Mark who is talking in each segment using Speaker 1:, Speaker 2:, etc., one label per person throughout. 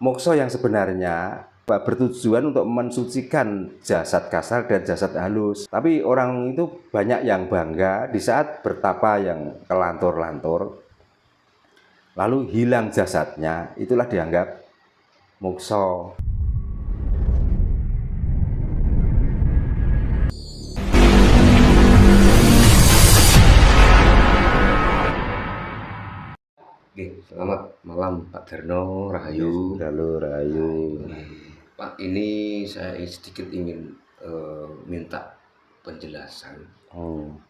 Speaker 1: Moksa yang sebenarnya bertujuan untuk mensucikan jasad kasar dan jasad halus. Tapi orang itu banyak yang bangga di saat bertapa yang kelantur-lantur, lalu hilang jasadnya, itulah dianggap moksa.
Speaker 2: Oke, selamat malam Pak Darno, Rahayu.
Speaker 1: Halo Rahayu.
Speaker 2: Pak, ini saya sedikit ingin minta penjelasan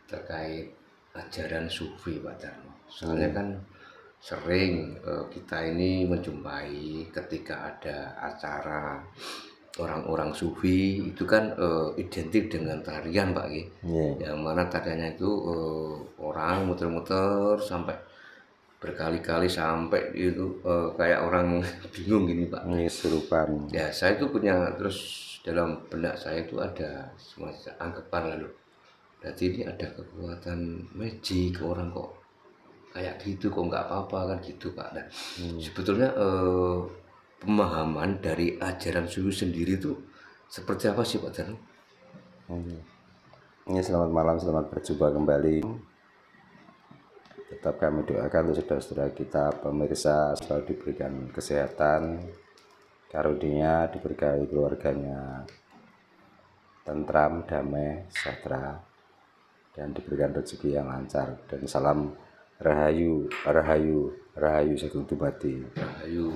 Speaker 2: terkait ajaran sufi Pak Darno. Soalnya kan sering kita ini menjumpai ketika ada acara orang-orang sufi itu kan identik dengan tarian Pak. Yang mana tariannya itu orang muter-muter sampai berkali-kali sampai itu kayak orang bingung gini Pak.
Speaker 1: Serupan.
Speaker 2: Ya saya itu punya, terus dalam benak saya itu ada semacam anggapan lalu. Berarti ini ada kekuatan magic, orang kok kayak gitu, kok nggak apa-apa kan gitu Pak. Nah, sebetulnya pemahaman dari ajaran sufi sendiri itu seperti apa sih Pak Darno?
Speaker 1: Ini selamat malam, selamat berjumpa kembali. Tetap kami doakan untuk saudara-saudara kita pemirsa selalu diberikan kesehatan, karunia, diberkahi keluarganya tentram, damai, sejahtera, dan diberikan rezeki yang lancar. Dan salam Rahayu, Rahayu, Rahayu Sagung Dumadi.
Speaker 2: Rahayu.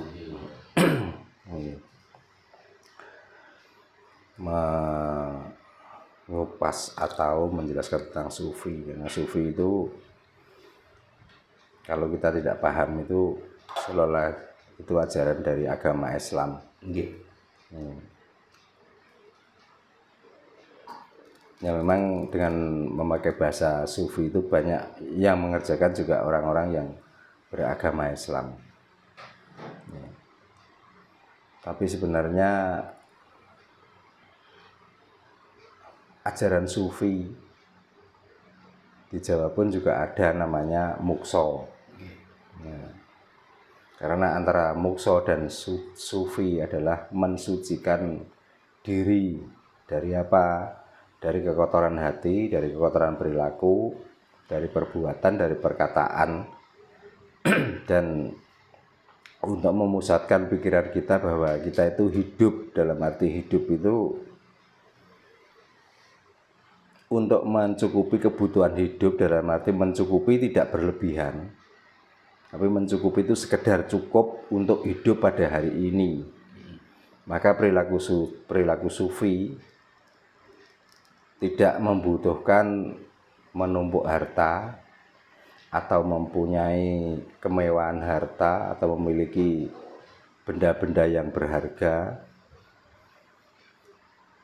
Speaker 1: Mengupas atau menjelaskan tentang sufi, karena sufi itu kalau kita tidak paham itu seolah itu ajaran dari agama Islam. Ya memang dengan memakai bahasa sufi itu banyak yang mengerjakan juga orang-orang yang beragama Islam. Tapi sebenarnya ajaran sufi di Jawa pun juga ada namanya mukso. Karena antara mukso dan sufi adalah mensucikan diri dari apa? Dari kekotoran hati, dari kekotoran perilaku, dari perbuatan, dari perkataan, dan untuk memusatkan pikiran kita bahwa kita itu hidup, dalam arti hidup itu untuk mencukupi kebutuhan hidup, dalam arti mencukupi tidak berlebihan, tapi mencukupi itu sekedar cukup untuk hidup pada hari ini. Maka perilaku sufi tidak membutuhkan menumpuk harta atau mempunyai kemewahan harta atau memiliki benda-benda yang berharga.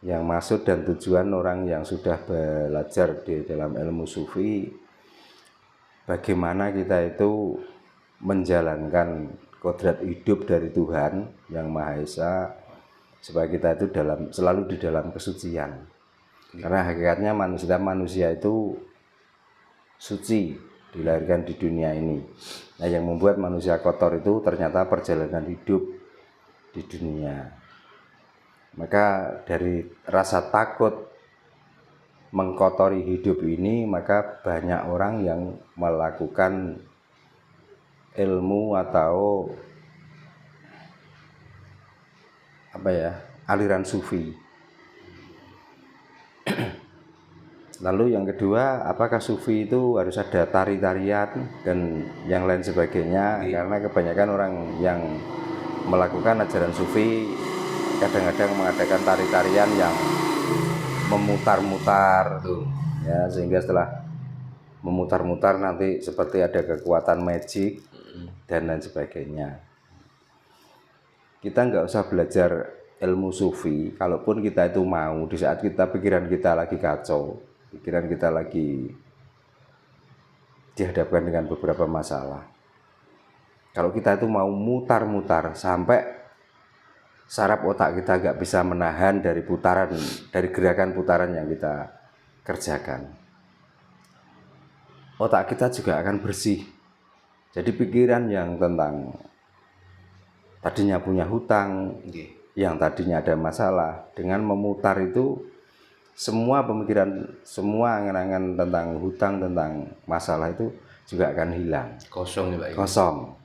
Speaker 1: Yang maksud dan tujuan orang yang sudah belajar di dalam ilmu sufi, bagaimana kita itu menjalankan kodrat hidup dari Tuhan yang Maha Esa, supaya kita itu selalu di dalam kesucian. Karena hakikatnya manusia itu suci, dilahirkan di dunia ini. Nah, yang membuat manusia kotor itu ternyata perjalanan hidup di dunia. Maka dari rasa takut mengkotori hidup ini, maka banyak orang yang melakukan ilmu atau aliran sufi. Lalu yang kedua, apakah sufi itu harus ada tari-tarian dan yang lain sebagainya? Karena kebanyakan orang yang melakukan ajaran sufi kadang-kadang mengadakan tari-tarian yang memutar-mutar, ya, sehingga setelah memutar-mutar nanti seperti ada kekuatan magic dan lain sebagainya. Kita nggak usah belajar ilmu sufi, kalaupun kita itu mau, di saat pikiran kita lagi kacau, pikiran kita lagi dihadapkan dengan beberapa masalah. Kalau kita itu mau mutar-mutar sampai saraf otak kita nggak bisa menahan dari gerakan putaran yang kita kerjakan, otak kita juga akan bersih. Jadi pikiran yang tadinya punya hutang, yang tadinya ada masalah, dengan memutar itu semua pemikiran, semua angan-angan tentang hutang, tentang masalah itu juga akan hilang.
Speaker 2: Kosong ya Pak.
Speaker 1: Kosong.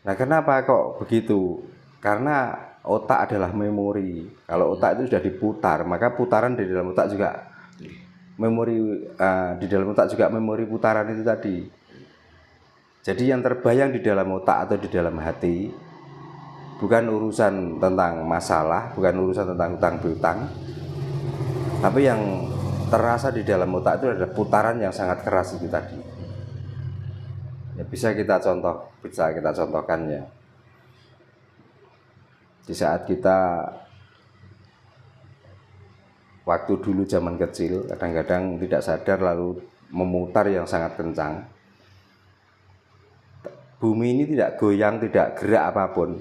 Speaker 1: Nah, kenapa kok begitu? Karena otak adalah memori. Kalau otak itu sudah diputar, maka putaran di dalam otak juga memori, di dalam otak juga memori putaran itu tadi. Jadi yang terbayang di dalam otak atau di dalam hati bukan urusan tentang masalah, bukan urusan tentang hutang piutang, tapi yang terasa di dalam otak itu adalah putaran yang sangat keras itu tadi. Ya, bisa kita contohkan ya. Di saat kita waktu dulu zaman kecil, kadang-kadang tidak sadar lalu memutar yang sangat kencang. Bumi ini tidak goyang, tidak gerak apapun,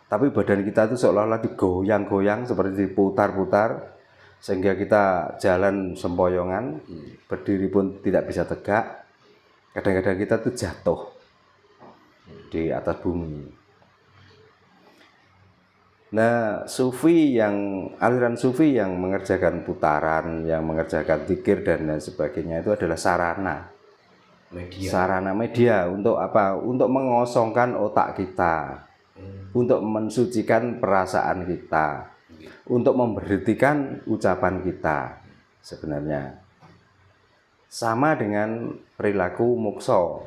Speaker 1: tapi badan kita itu seolah-olah digoyang-goyang, seperti diputar-putar, sehingga kita jalan sempoyongan, berdiri pun tidak bisa tegak. Kadang-kadang kita tuh jatuh di atas bumi. Nah, aliran sufi yang mengerjakan putaran, yang mengerjakan zikir dan lain sebagainya itu adalah sarana media untuk apa? Untuk mengosongkan otak kita, untuk mensucikan perasaan kita, untuk memberhentikan ucapan kita. Sebenarnya sama dengan perilaku mukso.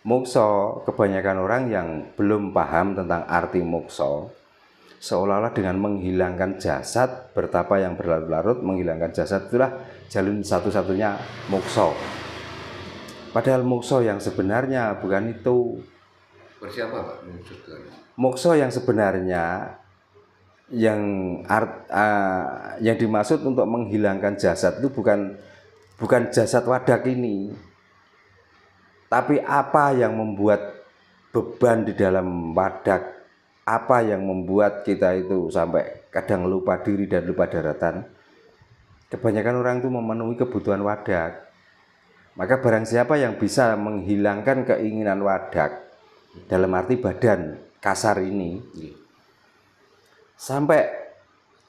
Speaker 1: Mukso, kebanyakan orang yang belum paham tentang arti mukso, seolah-olah dengan menghilangkan jasad, bertapa yang berlarut-larut, menghilangkan jasad itulah jalan satu-satunya mukso. Padahal mukso yang sebenarnya bukan itu.
Speaker 2: Bersiapa Pak?
Speaker 1: Mukso yang sebenarnya yang dimaksud untuk menghilangkan jasad itu bukan jasad wadak ini, tapi apa yang membuat beban di dalam wadak, apa yang membuat kita itu sampai kadang lupa diri dan lupa daratan. Kebanyakan orang itu memenuhi kebutuhan wadak. Maka barang siapa yang bisa menghilangkan keinginan wadak, dalam arti badan kasar ini, sampai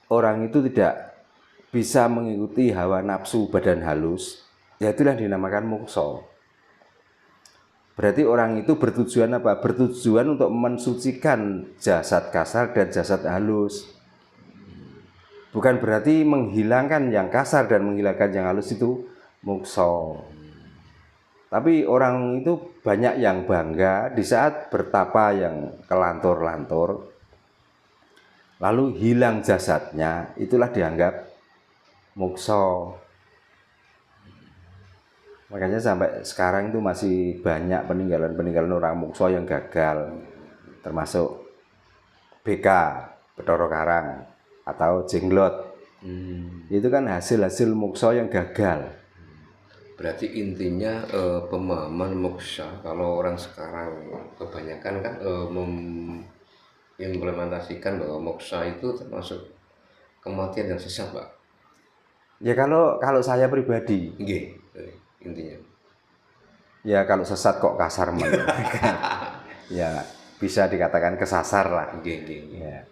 Speaker 1: orang itu tidak bisa mengikuti hawa nafsu badan halus, ya itulah dinamakan mukso. Berarti orang itu bertujuan apa? Bertujuan untuk mensucikan jasad kasar dan jasad halus. Bukan berarti menghilangkan yang kasar dan menghilangkan yang halus itu mukso. Tapi orang itu banyak yang bangga di saat bertapa yang kelantur-lantur, lalu hilang jasadnya, itulah dianggap mukso. Makanya sampai sekarang itu masih banyak peninggalan orang mukso yang gagal, termasuk BK, Bathara Karang, atau Jenglot. Itu kan hasil-hasil mukso yang gagal.
Speaker 2: Berarti intinya pemahaman moksa, kalau orang sekarang kebanyakan kan mengimplementasikan bahwa moksa itu termasuk kematian yang sesat Pak.
Speaker 1: Ya kalau saya pribadi,
Speaker 2: intinya.
Speaker 1: Ya kalau sesat kok kasar ya bisa dikatakan kesasar lah. Ya.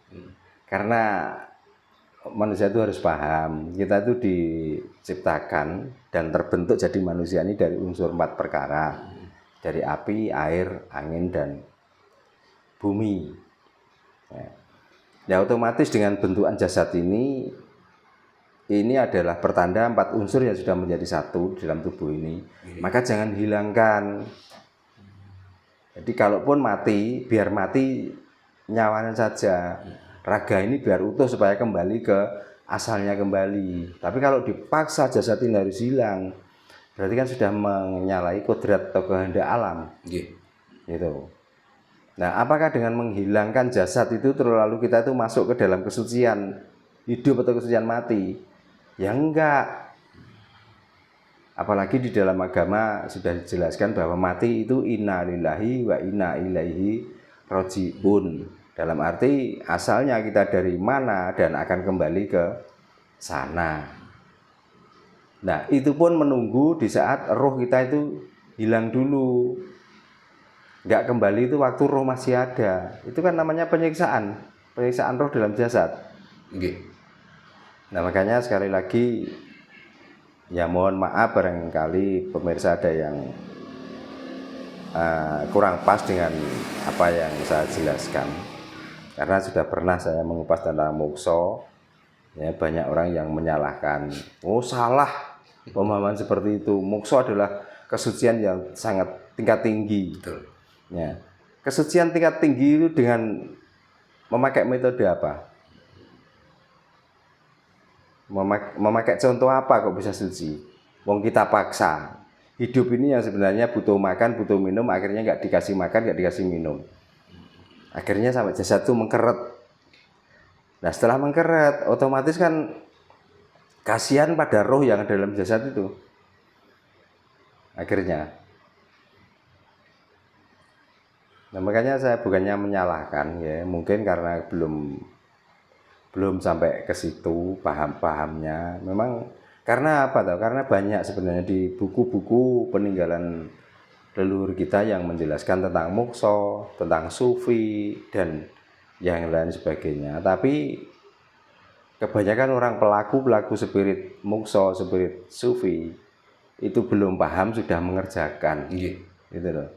Speaker 1: Karena manusia itu harus paham, kita itu diciptakan dan terbentuk jadi manusia ini dari unsur 4 perkara, dari api, air, angin, dan bumi. Ya otomatis dengan bentukan jasad ini adalah pertanda 4 unsur yang sudah menjadi satu dalam tubuh ini. Maka jangan hilangkan. Jadi kalaupun mati, biar mati nyawanya saja. Raga ini biar utuh supaya kembali ke asalnya kembali. Tapi kalau dipaksa jasad ini harus hilang, berarti kan sudah menyalahi kodrat atau kehendak alam. Gitu. Nah, apakah dengan menghilangkan jasad itu terlalu kita itu masuk ke dalam kesucian hidup atau kesucian mati? Ya enggak. Apalagi di dalam agama sudah dijelaskan bahwa mati itu inna lillahi wa inna ilaihi raji'un. Dalam arti asalnya kita dari mana dan akan kembali ke sana. Nah, itu pun menunggu di saat roh kita itu hilang dulu. nggak kembali itu waktu roh masih ada. Itu kan namanya penyiksaan roh dalam jasad.
Speaker 2: Nggih.
Speaker 1: Nah makanya sekali lagi ya mohon maaf barangkali pemirsa ada yang kurang pas dengan apa yang saya jelaskan, karena sudah pernah saya mengupas tentang mokso. Ya, banyak orang yang menyalahkan, oh salah pemahaman seperti itu. Mokso adalah kesucian yang sangat tingkat tinggi.
Speaker 2: Betul.
Speaker 1: Ya, kesucian tingkat tinggi itu dengan memakai metode apa? Memakai contoh apa kok bisa suci? Wong kita paksa. Hidup ini yang sebenarnya butuh makan, butuh minum, akhirnya nggak dikasih makan, nggak dikasih minum. Akhirnya sampai jasad itu mengkeret. Nah setelah mengkeret, otomatis kan kasihan pada roh yang ada dalam jasad itu. Akhirnya. Nah makanya saya bukannya menyalahkan ya, mungkin karena belum sampai ke situ paham-pahamnya. Memang karena apa tahu? Karena banyak sebenarnya di buku-buku peninggalan leluhur kita yang menjelaskan tentang mokso, tentang sufi dan yang lain sebagainya. Tapi kebanyakan orang pelaku spirit mokso, spirit sufi itu belum paham sudah mengerjakan.
Speaker 2: Nggih.
Speaker 1: Gitu loh.